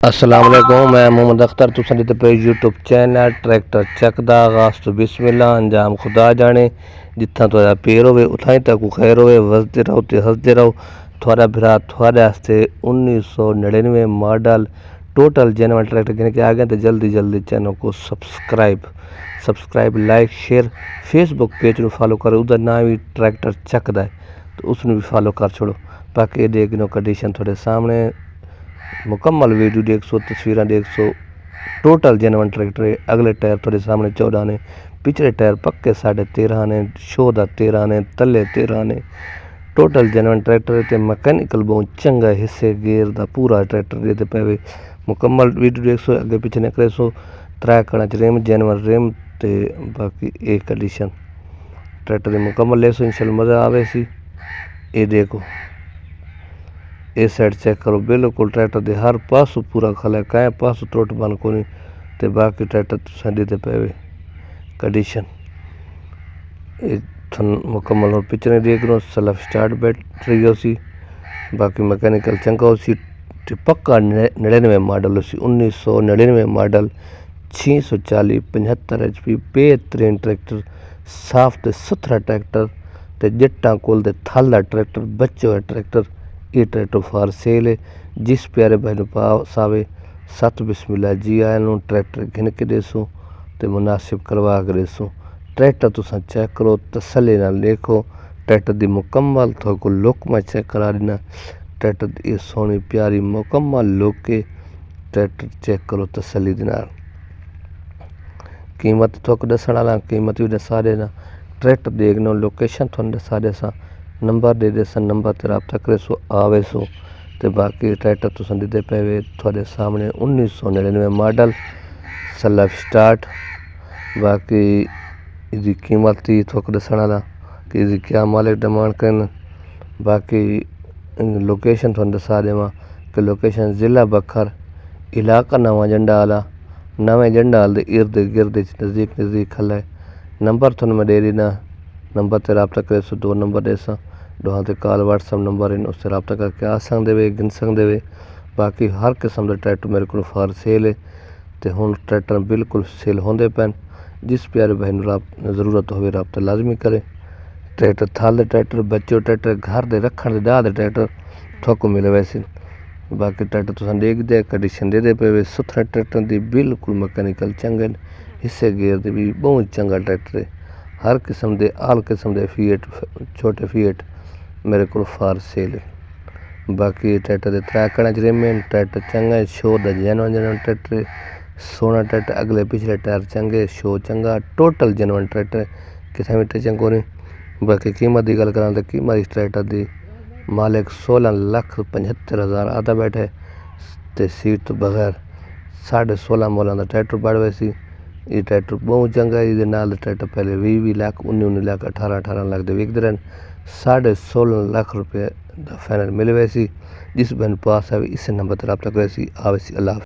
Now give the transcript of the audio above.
अस्सलामुअलैकुम, मैं मोहम्मद अख्तर। तुसां ॾिठो पे यूट्यूब चैनल ट्रैक्टर चक दा आगाज़ तो बिस्मिल्लाह अंजाम खुदा जाने। जित्थां तुहाडा पैर होवे उत्थां ही तक खैर होवे। वसदे रहो ते हसदे रहो। थुआड़ा भरा थुआड़े वास्ते 1999 मॉडल टोटल जेनवन ट्रैक्टर गिन के आ गए। तो जल्दी जल्दी चैनल को subscribe like share Facebook page में फॉलो करो। उधर नाम भी ट्रैक्टर चक दा है तो उसमें भी फॉलो कर छोड़ो। बाकी ये देखनो कंडीशन थोड़े सामने मुकम्मल वीडियो देख सो, तस्वीरें देख सो। टोटल जेनवन ट्रैक्टर है। अगले टायर थोड़े सामने 14 ने, पिछले टायर पक्के 13.5 ने, शो दा 13 ने, तले 13 ने। टोटल जेनवन ट्रैक्टर ते मैकेनिकल बहुत चंगा हिस्से गेयर दा पूरा ट्रैक्टर दे पे मुकम्मल वीडियो देख सो। अगे पीछे निकले सो 3 कणा च रेम जेनवन रेम ते बाकी एक कंडीशन ट्रैक्टर दी मुकम्मल ले सो। इंशाल्लाह मज़ा आवे सी। ये देखो इस साइड चेक करो, बिल्कुल ट्रैक्टर दे हर पासों पूरा खला, कैं पासों त्रुट बन कोनी। ते बाकी ट्रैक्टर तुसां ॾिठे पे कंडीशन मुकम्मल और पिछले देख लो सेल्फ स्टार्ट बैटरी हो सी। बाकी मैकेनिकल चंगा हो सी। पक्का 99 मॉडल हो सी, 1999 मॉडल 640 75 HP बेहतरीन ट्रैक्टर, साफ ते सुथरा ट्रैक्टर ते जट्टां कोल दे थल दा ट्रैक्टर, बच्चो है ट्रैक्टर। ये ट्रैक्टर फॉर सेल है। जिस प्यारे भाई पास आवे सत बिस्मिल्लाह जी आया नू ट्रैक्टर घिन के देसो तो मुनासिब करवा के देसो। ट्रैक्टर तुसां चेक करो, तसल्ली नाल देखो। ट्रैक्टर दी मुकम्मल थोको लुक मैं चेक करा देना। ट्रैक्टर दी सोहनी प्यारी मुकम्मल लुक है। ट्रैक्टर चेक करो तसल्ली दे नाल। कीमत थोक दसण वाला कीमत भी दसा देना। ट्रैक्टर देखना लोकेशन थोड़ा दसा देसा, नंबर दे देसा, नंबर ते रब्ता करे सो आवे सो। ते बाकी ट्रैक्टर तुसां दिते पे थोड़े सामने 1999 मॉडल सेल्फ स्टार्ट। बाकी इसकी कीमत ही थोक दसण वाला कि इसकी क्या मालिक डिमांड करन। बाकी लोकेशन थोड़ा दसा देवां कि लोकेशन ज़िला बखर, इलाका नवा जंडा वाला। नवे जंडा वाले दे इर्द गिर्द नज़दीक खला है। नंबर थोड़ा मैं दे देना, नंबर ते रब्ता करे सो। 2 नंबर देसा, दोहां ते कॉल व्हाट्सएप नंबर इन उससे रब्ता करके आ सकदे वे, गिन सकदे वे। बाकी हर किस्म के ट्रैक्टर मेरे को फॉर सेल है तो हुण ट्रैक्टर बिल्कुल सेल होंदे पैन। जिस प्यारे भाई नूं ज़रूरत होवे रब्ता लाजमी करे। ट्रैक्टर थल ट्रैक्टर, बच्चो ट्रैक्टर, घर दे रखण दे डाह दे ट्रैक्टर थोको मिले वैसे। बाकी ट्रैक्टर तुसां देखदे कंडीशन दे पे सुथरे ट्रैक्टर दी बिल्कुल मैकेनिकल चंगे हिस्से गेयर दे भी बहुत चंगा ट्रैक्टर है। हर किस्म दे आल किस्म दे फीएट छोटे फीएट मेरे को फार सेल है। बाकी ट्रैक्टर दे 3 कणा च रिम है। ट्रैक्टर चंगा है, शो दा जेनवन ट्रैक्टर है। सोहना ट्रैक्टर, अगले पिछले टायर चंगे, शो चंगा, टोटल जेनवन ट्रैक्टर किथे भी टचंग कोनी। बाकी कीमत की गल करां तो कीमत इस ट्रैक्टर दी मालिक 16,75,000 आधा बैठे ते सीट तो बगैर 16.5 मोलां दा ट्रैक्टर बड़ वैसी। ये ट्रैक्टर बहुत चंगा है। ये नाल ट्रैक्टर पहले 20 लाख 19 लाख 18 लाख दे विकदे रहन। 16.5 लाख रुपये फाइनल मिले वैसी। जिस बहन पास आवे इस नंबर पर रब्ता करे सी आवे सी। अल्लाह।